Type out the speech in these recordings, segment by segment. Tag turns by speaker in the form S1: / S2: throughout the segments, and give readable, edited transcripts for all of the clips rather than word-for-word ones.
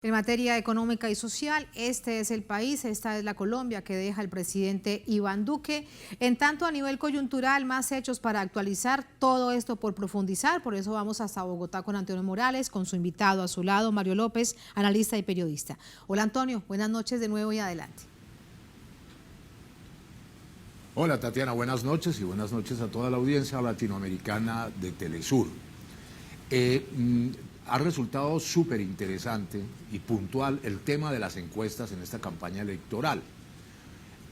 S1: En materia económica y social, este es el país, esta es la Colombia que deja el presidente Iván Duque. En tanto, a nivel coyuntural, más hechos para actualizar todo esto por profundizar. Por eso vamos hasta Bogotá con Antonio Morales, con su invitado a su lado, Mario López, analista y periodista. Hola Antonio, buenas noches de nuevo y adelante.
S2: Hola Tatiana, buenas noches y buenas noches a toda la audiencia latinoamericana de Telesur. Ha resultado súper interesante y puntual el tema de las encuestas en esta campaña electoral.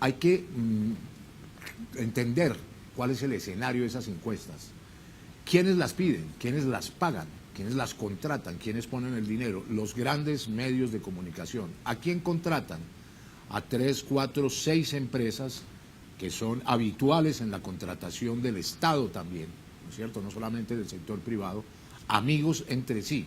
S2: Hay que entender cuál es el escenario de esas encuestas. ¿Quiénes las piden? ¿Quiénes las pagan? ¿Quiénes las contratan? ¿Quiénes ponen el dinero? Los grandes medios de comunicación. ¿A quién contratan? A 3, 4, 6 empresas que son habituales en la contratación del Estado también, ¿no es cierto? No solamente del sector privado, amigos entre sí.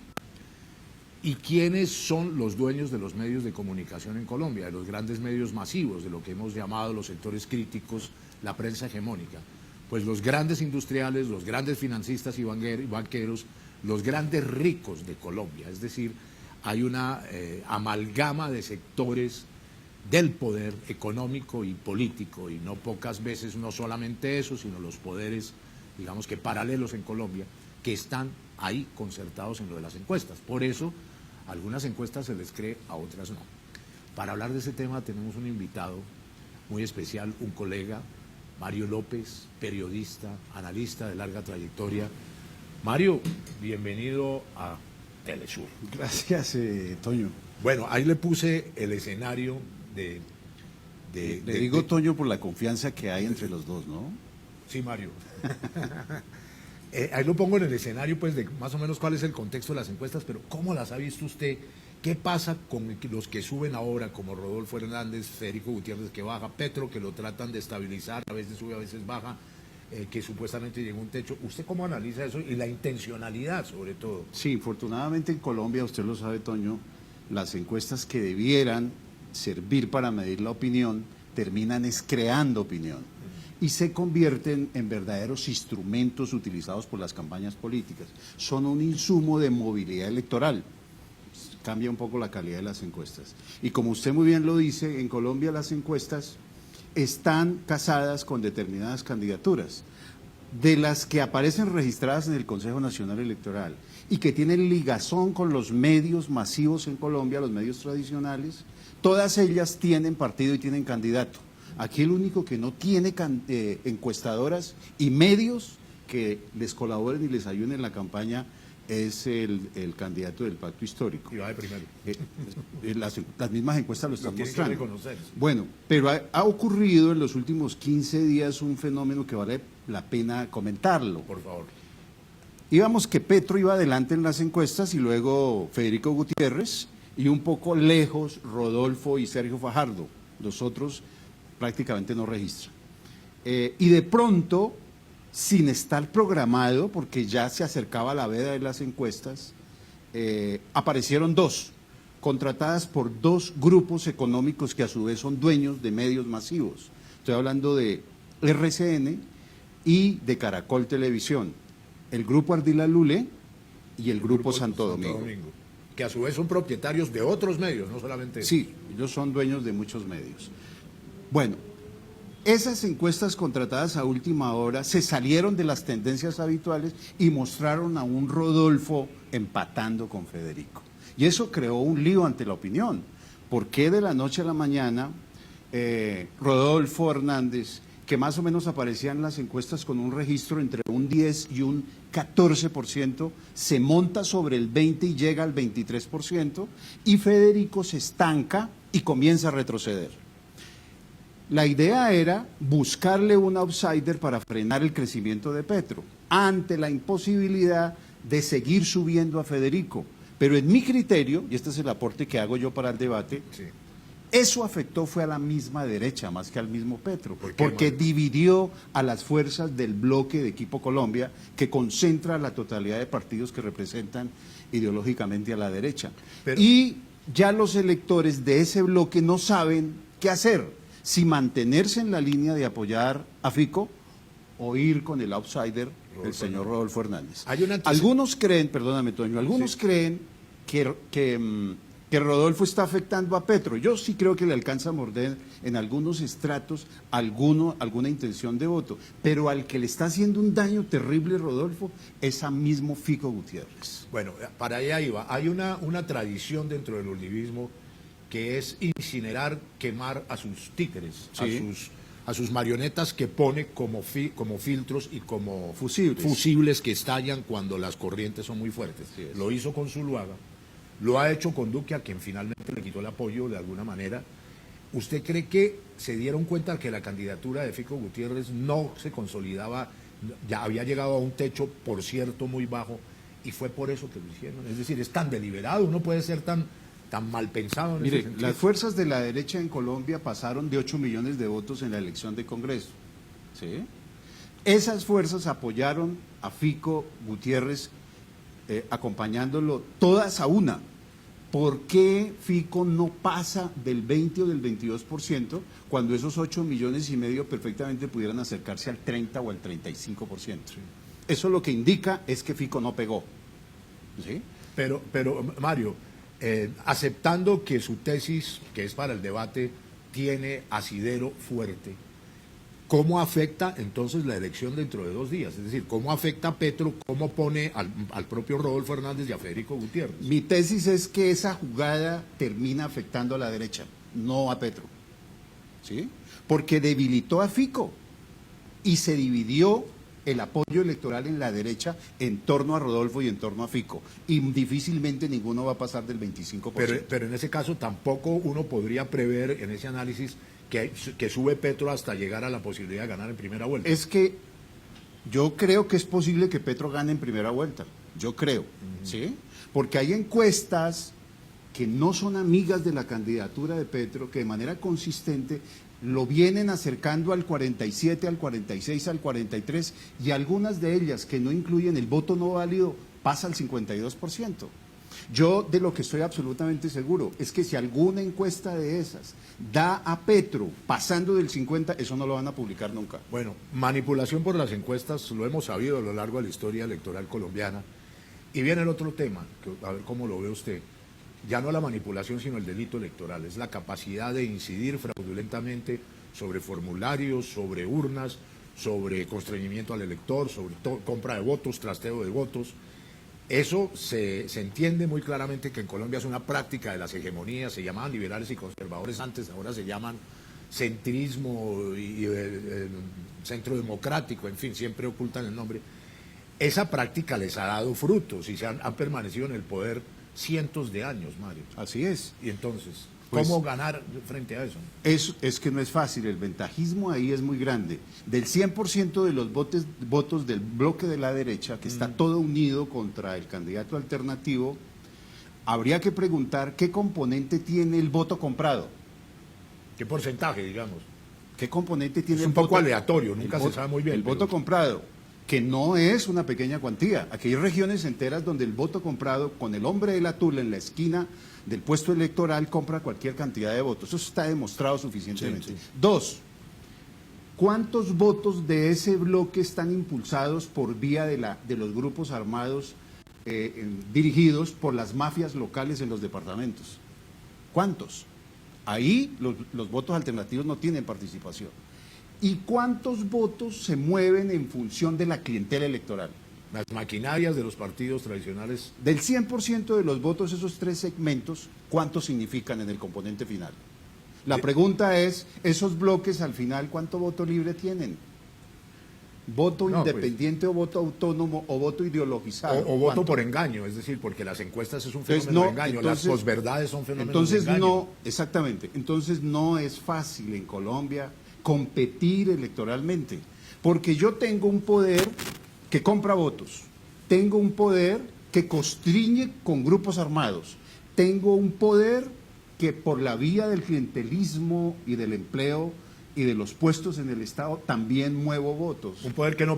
S2: ¿Y quiénes son los dueños de los medios de comunicación en Colombia? De los grandes medios masivos, de lo que hemos llamado los sectores críticos, la prensa hegemónica. Pues los grandes industriales, los grandes financistas y banqueros, los grandes ricos de Colombia. Es decir, hay una amalgama de sectores del poder económico y político, y no pocas veces no solamente eso, sino los poderes, digamos que paralelos en Colombia, que están ahí concertados en lo de las encuestas. Por eso, algunas encuestas se les cree, a otras no. Para hablar de ese tema tenemos un invitado muy especial, un colega, Mario López, periodista, analista de larga trayectoria. Mario, bienvenido a Telesur.
S3: Gracias, Toño.
S2: Bueno, ahí le puse el escenario
S3: Le digo Toño por la confianza que hay entre los dos, ¿no?
S2: Sí, Mario. Ahí lo pongo en el escenario, pues, de más o menos cuál es el contexto de las encuestas, pero ¿cómo las ha visto usted? ¿Qué pasa con los que suben ahora, como Rodolfo Hernández, Federico Gutiérrez, que baja, Petro, que lo tratan de estabilizar, a veces sube, a veces baja, que supuestamente llegó a un techo? ¿Usted cómo analiza eso y la intencionalidad, sobre todo?
S3: Sí, infortunadamente en Colombia, usted lo sabe, Toño, las encuestas que debieran servir para medir la opinión terminan creando opinión y se convierten en verdaderos instrumentos utilizados por las campañas políticas. Son un insumo de movilidad electoral. Cambia un poco la calidad de las encuestas. Y como usted muy bien lo dice, en Colombia las encuestas están casadas con determinadas candidaturas, de las que aparecen registradas en el Consejo Nacional Electoral y que tienen ligazón con los medios masivos en Colombia, los medios tradicionales. Todas ellas tienen partido y tienen candidato. Aquí el único que no tiene encuestadoras y medios que les colaboren y les ayuden en la campaña es el candidato del Pacto Histórico.
S2: Y va de primero.
S3: Las mismas encuestas lo están mostrando.
S2: Reconocer.
S3: Bueno, pero ha ocurrido en los últimos 15 días un fenómeno que vale la pena comentarlo.
S2: Por favor.
S3: Íbamos que Petro iba adelante en las encuestas y luego Federico Gutiérrez y un poco lejos Rodolfo y Sergio Fajardo. Los otros prácticamente no registran. Y de pronto, sin estar programado, porque ya se acercaba la veda de las encuestas, aparecieron dos, contratadas por dos grupos económicos que a su vez son dueños de medios masivos. Estoy hablando de RCN y de Caracol Televisión, el Grupo Ardila Lule y el Grupo Santo Domingo.
S2: Que a su vez son propietarios de otros medios, no solamente...
S3: Sí, ellos son dueños de muchos medios. Bueno, esas encuestas contratadas a última hora se salieron de las tendencias habituales y mostraron a un Rodolfo empatando con Federico. Y eso creó un lío ante la opinión. ¿Por qué de la noche a la mañana Rodolfo Hernández, que más o menos aparecía en las encuestas con un registro entre un 10 y un 14%, se monta sobre el 20 y llega al 23%, y Federico se estanca y comienza a retroceder? La idea era buscarle un outsider para frenar el crecimiento de Petro, ante la imposibilidad de seguir subiendo a Federico. Pero en mi criterio, y este es el aporte que hago yo para el debate, sí, eso afectó fue a la misma derecha más que al mismo Petro, porque dividió a las fuerzas del bloque de Equipo Colombia, que concentra la totalidad de partidos que representan ideológicamente a la derecha. Y ya los electores de ese bloque no saben qué hacer, si mantenerse en la línea de apoyar a Fico o ir con el outsider, el señor Rodolfo Hernández. Algunos creen, perdóname Toño, algunos creen que que Rodolfo está afectando a Petro. Yo sí creo que le alcanza a morder en algunos estratos alguna intención de voto, pero al que le está haciendo un daño terrible, Rodolfo, es a mismo Fico Gutiérrez.
S2: Bueno, para allá iba. Hay una tradición dentro del uribismo que es incinerar, quemar a sus títeres,
S3: Sí.
S2: a sus marionetas que pone como filtros y como
S3: Fusibles.
S2: que estallan cuando las corrientes son muy fuertes.
S3: Así es.
S2: Lo hizo con Zuluaga, lo ha hecho con Duque, a quien finalmente le quitó el apoyo de alguna manera. ¿Usted cree que se dieron cuenta que la candidatura de Fico Gutiérrez no se consolidaba, ya había llegado a un techo, por cierto, muy bajo, y fue por eso que lo hicieron? Es decir, es tan deliberado, uno puede ser tan mal pensado en ese
S3: Mire,
S2: sentido.
S3: las fuerzas de la derecha en Colombia pasaron de 8 millones de votos en la elección de Congreso. ¿Sí? Esas fuerzas apoyaron a Fico Gutiérrez, acompañándolo todas a una. ¿Por qué Fico no pasa del 20 o del 22% cuando esos 8 millones y medio perfectamente pudieran acercarse al 30 o al 35%? Sí. Eso lo que indica es que Fico no pegó. ¿Sí?
S2: Pero Mario, aceptando que su tesis, que es para el debate, tiene asidero fuerte, ¿cómo afecta entonces la elección dentro de 2 días? Es decir, ¿cómo afecta a Petro? ¿Cómo pone al propio Rodolfo Hernández y a Federico Gutiérrez?
S3: Mi tesis es que esa jugada termina afectando a la derecha, no a Petro. ¿Sí? Porque debilitó a Fico y se dividió el apoyo electoral en la derecha en torno a Rodolfo y en torno a Fico. Y difícilmente ninguno va a pasar del 25%.
S2: Pero en ese caso tampoco uno podría prever en ese análisis que sube Petro hasta llegar a la posibilidad de ganar en primera vuelta.
S3: Es que yo creo que es posible que Petro gane en primera vuelta. Yo creo, ¿sí? Porque hay encuestas que no son amigas de la candidatura de Petro, que de manera consistente lo vienen acercando al 47, al 46, al 43, y algunas de ellas que no incluyen el voto no válido pasa al 52%. Yo de lo que estoy absolutamente seguro es que si alguna encuesta de esas da a Petro pasando del 50, eso no lo van a publicar nunca.
S2: Bueno, manipulación por las encuestas lo hemos sabido a lo largo de la historia electoral colombiana. Y viene el otro tema, que, a ver cómo lo ve usted. Ya no la manipulación, sino el delito electoral. Es la capacidad de incidir fraudulentamente sobre formularios, sobre urnas, sobre constreñimiento al elector, sobre compra de votos, trasteo de votos. Eso se entiende muy claramente que en Colombia es una práctica de las hegemonías. Se llamaban liberales y conservadores antes, ahora se llaman centrismo y centro democrático, en fin, siempre ocultan el nombre. Esa práctica les ha dado frutos y han permanecido en el poder cientos de años, Mario.
S3: Así es.
S2: Y entonces,
S3: Pues,
S2: ¿cómo ganar frente a eso?
S3: Es que no es fácil, el ventajismo ahí es muy grande. Del 100% de los votos del bloque de la derecha, que está todo unido contra el candidato alternativo, habría que preguntar qué componente tiene el voto comprado.
S2: ¿Qué porcentaje, digamos?
S3: ¿Qué componente tiene
S2: Es
S3: el
S2: un poco
S3: voto?
S2: aleatorio, nunca se sabe muy bien.
S3: El
S2: pero-
S3: voto comprado, que no es una pequeña cuantía. Aquí hay regiones enteras donde el voto comprado, con el hombre de la tula en la esquina del puesto electoral, compra cualquier cantidad de votos. Eso está demostrado suficientemente.
S2: Sí, sí.
S3: 2, ¿cuántos votos de ese bloque están impulsados por vía de los grupos armados dirigidos por las mafias locales en los departamentos? ¿Cuántos? Ahí los votos alternativos no tienen participación. ¿Y cuántos votos se mueven en función de la clientela electoral?
S2: Las maquinarias de los partidos tradicionales.
S3: Del 100% de los votos, esos 3 segmentos, ¿cuántos significan en el componente final? La pregunta es, ¿esos bloques al final cuánto voto libre tienen? ¿Voto
S2: No, pues,
S3: independiente o voto autónomo o voto ideologizado?
S2: O voto
S3: ¿Cuánto?
S2: por engaño, es decir, porque las encuestas es un
S3: Entonces,
S2: fenómeno de
S3: no,
S2: engaño,
S3: entonces-
S2: las posverdades son fenómenos
S3: Entonces
S2: de engaño.
S3: no, exactamente, entonces no es fácil en Colombia competir electoralmente, porque yo tengo un poder que compra votos, tengo un poder que constriñe con grupos armados, tengo un poder que por la vía del clientelismo y del empleo y de los puestos en el Estado también muevo votos.
S2: Un poder que no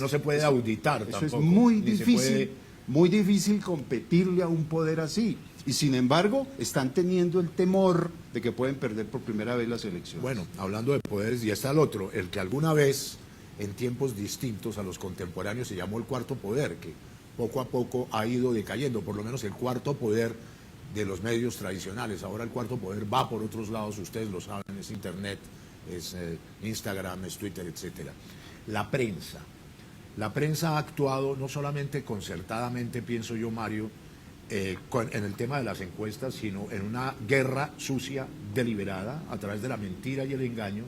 S2: se puede auditar
S3: Eso
S2: tampoco.
S3: es muy
S2: ni se
S3: difícil,
S2: puede-
S3: muy difícil competirle a un poder así. Y sin embargo, están teniendo el temor de que pueden perder por primera vez las elecciones.
S2: Bueno, hablando de poderes, y está el otro, el que alguna vez, en tiempos distintos a los contemporáneos, se llamó el cuarto poder, que poco a poco ha ido decayendo, por lo menos el cuarto poder de los medios tradicionales. Ahora el cuarto poder va por otros lados, ustedes lo saben, es Internet, es Instagram, es Twitter, etcétera. La prensa ha actuado no solamente concertadamente, pienso yo, Mario, en el tema de las encuestas, sino en una guerra sucia, deliberada, a través de la mentira y el engaño,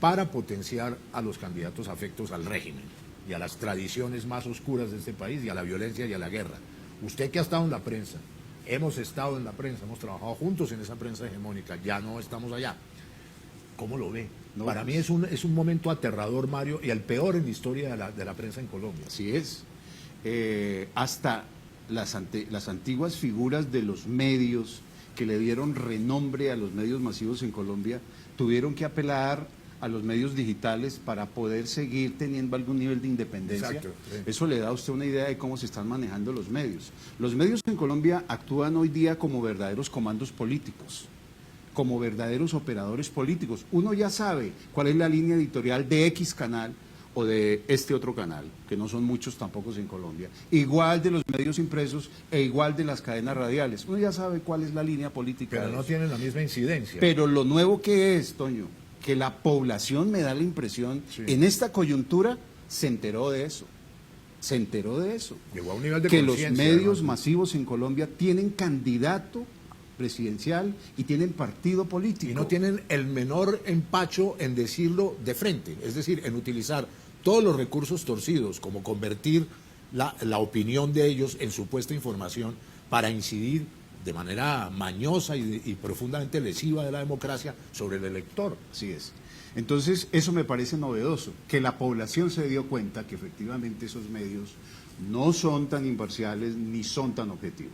S2: para potenciar a los candidatos afectos al régimen y a las tradiciones más oscuras de este país y a la violencia y a la guerra. Usted que ha estado en la prensa, hemos estado en la prensa, hemos trabajado juntos en esa prensa hegemónica, ya no estamos allá. ¿Cómo lo ve?
S3: No,
S2: para mí es un momento aterrador, Mario, y el peor en la historia de la prensa en Colombia.
S3: Así es. Hasta las antiguas figuras de los medios que le dieron renombre a los medios masivos en Colombia tuvieron que apelar a los medios digitales para poder seguir teniendo algún nivel de independencia.
S2: Exacto, sí.
S3: Eso le da a usted una idea de cómo se están manejando los medios. Los medios en Colombia actúan hoy día como verdaderos comandos políticos, como verdaderos operadores políticos. Uno ya sabe cuál es la línea editorial de X canal o de este otro canal, que no son muchos tampoco en Colombia, igual de los medios impresos e igual de las cadenas radiales. Uno ya sabe cuál es la línea política.
S2: Pero no tienen la misma incidencia.
S3: Pero lo nuevo que es, Toño, que la población, me da la impresión,
S2: sí,
S3: en esta coyuntura se enteró de eso. Se enteró de eso.
S2: Llegó a un nivel de
S3: que los
S2: conciencia,
S3: medios
S2: además,
S3: masivos en Colombia tienen candidato presidencial y tienen partido político.
S2: y no tienen el menor empacho en decirlo de frente, es decir, en utilizar todos los recursos torcidos, como convertir la opinión de ellos en supuesta información para incidir de manera mañosa y profundamente lesiva de la democracia sobre el elector.
S3: Así es. Entonces, eso me parece novedoso, que la población se dio cuenta que efectivamente esos medios no son tan imparciales ni son tan objetivos.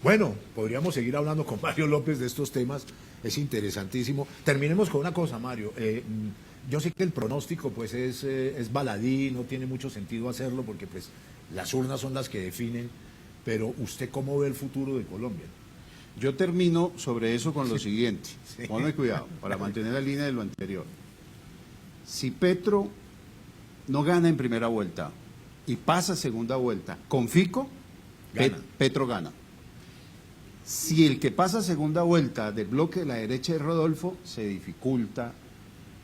S2: Bueno, podríamos seguir hablando con Mario López de estos temas, es interesantísimo. Terminemos con una cosa, Mario. Yo sé que el pronóstico pues es baladí, no tiene mucho sentido hacerlo porque pues las urnas son las que definen, pero ¿usted cómo ve el futuro de Colombia?
S3: Yo termino sobre eso con lo siguiente. Sí. Ponme cuidado, para mantener la línea de lo anterior. Si Petro no gana en primera vuelta y pasa segunda vuelta con Fico,
S2: Gana.
S3: Petro gana. Si el que pasa segunda vuelta del bloque de la derecha es Rodolfo, se dificulta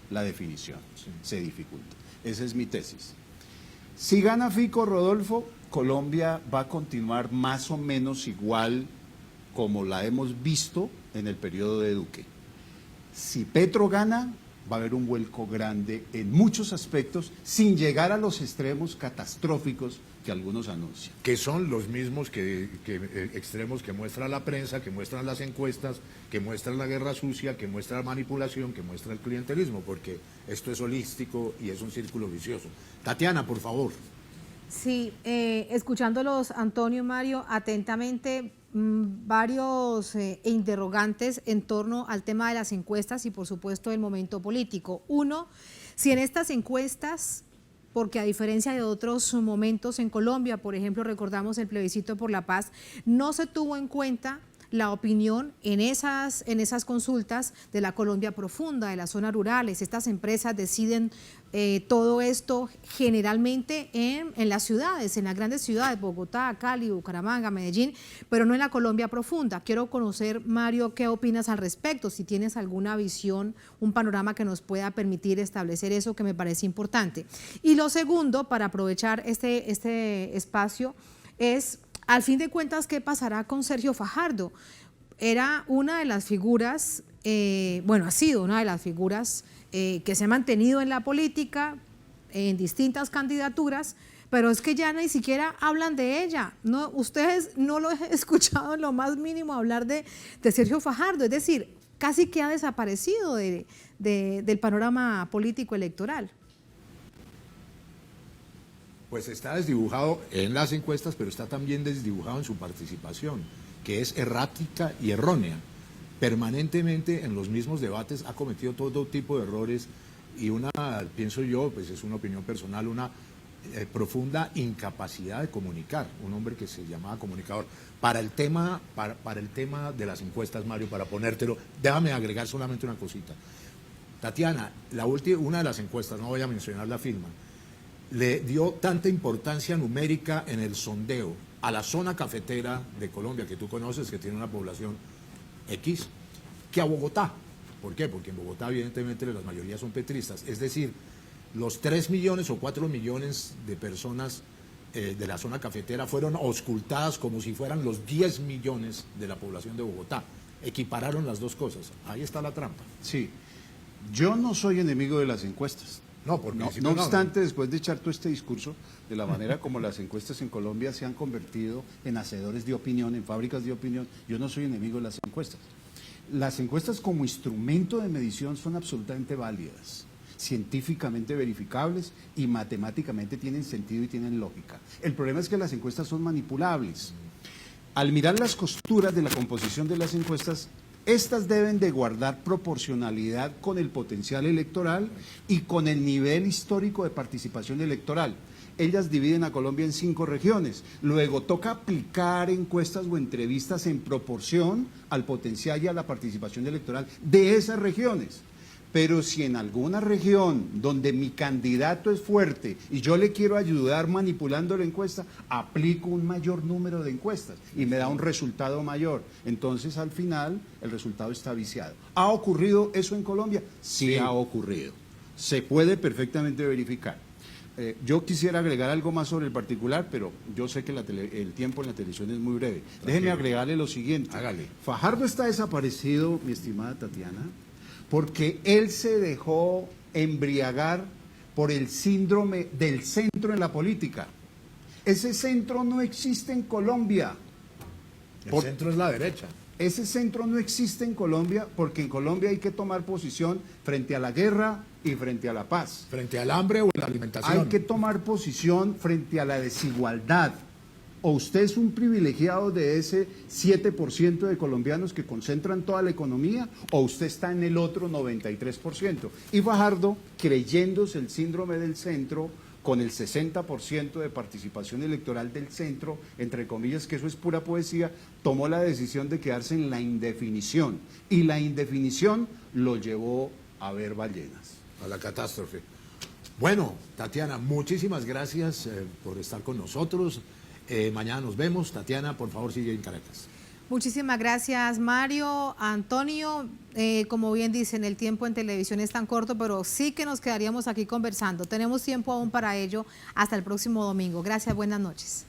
S3: la definición,
S2: Sí.
S3: se dificulta. Esa es mi tesis. Si gana Fico, Rodolfo, Colombia va a continuar más o menos igual como la hemos visto en el periodo de Duque. Si Petro gana, va a haber un vuelco grande en muchos aspectos, sin llegar a los extremos catastróficos que algunos anuncian.
S2: Que son los mismos extremos que muestra la prensa, que muestran las encuestas, que muestran la guerra sucia, que muestra la manipulación, que muestra el clientelismo, porque esto es holístico y es un círculo vicioso. Tatiana, por favor.
S1: Sí, escuchándolos, Antonio y Mario, atentamente, varios interrogantes en torno al tema de las encuestas y por supuesto el momento político. Uno, si en estas encuestas, porque a diferencia de otros momentos en Colombia, por ejemplo, recordamos el plebiscito por la paz, no se tuvo en cuenta la opinión en esas consultas de la Colombia profunda, de las zonas rurales. Estas empresas deciden todo esto generalmente en las ciudades, en las grandes ciudades, Bogotá, Cali, Bucaramanga, Medellín, pero no en la Colombia profunda. Quiero conocer, Mario, ¿qué opinas al respecto? Si tienes alguna visión, un panorama que nos pueda permitir establecer eso, que me parece importante. Y lo segundo, para aprovechar este espacio, es, al fin de cuentas, ¿qué pasará con Sergio Fajardo? Era una de las figuras, ha sido una de las figuras que se ha mantenido en la política, en distintas candidaturas, pero es que ya ni siquiera hablan de ella. No, ustedes no lo he escuchado en lo más mínimo hablar de Sergio Fajardo, es decir, casi que ha desaparecido del panorama político electoral.
S2: Pues está desdibujado en las encuestas, pero está también desdibujado en su participación, que es errática y errónea. Permanentemente en los mismos debates ha cometido todo tipo de errores y pienso yo, pues es una opinión personal, una profunda incapacidad de comunicar, un hombre que se llamaba comunicador. Para el tema de las encuestas, Mario, para ponértelo, déjame agregar solamente una cosita. Tatiana, una de las encuestas, no voy a mencionar la firma, le dio tanta importancia numérica en el sondeo a la zona cafetera de Colombia, que tú conoces, que tiene una población X, que a Bogotá. ¿Por qué? Porque en Bogotá, evidentemente, la mayoría son petristas. Es decir, los 3 millones o 4 millones de personas de la zona cafetera fueron auscultadas como si fueran los 10 millones de la población de Bogotá. Equipararon las dos cosas. Ahí está la trampa.
S3: Sí, yo no soy enemigo de las encuestas.
S2: No, porque
S3: No obstante, después de echar todo este discurso, de la manera como las encuestas en Colombia se han convertido en hacedores de opinión, en fábricas de opinión, yo no soy enemigo de las encuestas. Las encuestas como instrumento de medición son absolutamente válidas, científicamente verificables y matemáticamente tienen sentido y tienen lógica. El problema es que las encuestas son manipulables. Al mirar las costuras de la composición de las encuestas, estas deben de guardar proporcionalidad con el potencial electoral y con el nivel histórico de participación electoral. Ellas dividen a Colombia en 5 regiones. Luego toca aplicar encuestas o entrevistas en proporción al potencial y a la participación electoral de esas regiones. Pero si en alguna región donde mi candidato es fuerte y yo le quiero ayudar manipulando la encuesta, aplico un mayor número de encuestas y me da un resultado mayor. Entonces, al final, el resultado está viciado. ¿Ha ocurrido eso en Colombia? Sí, ha ocurrido. Se puede perfectamente verificar. Yo quisiera agregar algo más sobre el particular, pero yo sé que el tiempo en la televisión es muy breve. Déjeme agregarle lo siguiente.
S2: Hágale.
S3: Fajardo está desaparecido, mi estimada Tatiana, porque él se dejó embriagar por el síndrome del centro en la política. Ese centro no existe en Colombia.
S2: El centro es la derecha.
S3: Ese centro no existe en Colombia porque en Colombia hay que tomar posición frente a la guerra y frente a la paz.
S2: Frente al hambre o la alimentación.
S3: Hay que tomar posición frente a la desigualdad. O usted es un privilegiado de ese 7% de colombianos que concentran toda la economía, o usted está en el otro 93%. Y Fajardo, creyéndose el síndrome del centro, con el 60% de participación electoral del centro, entre comillas, que eso es pura poesía, tomó la decisión de quedarse en la indefinición. Y la indefinición lo llevó a ver ballenas.
S2: A la catástrofe. Bueno, Tatiana, muchísimas gracias por estar con nosotros. Mañana nos vemos. Tatiana, por favor, sigue en Caracas.
S1: Muchísimas gracias, Mario. Antonio, como bien dicen, el tiempo en televisión es tan corto, pero sí que nos quedaríamos aquí conversando. Tenemos tiempo aún para ello hasta el próximo domingo. Gracias, buenas noches.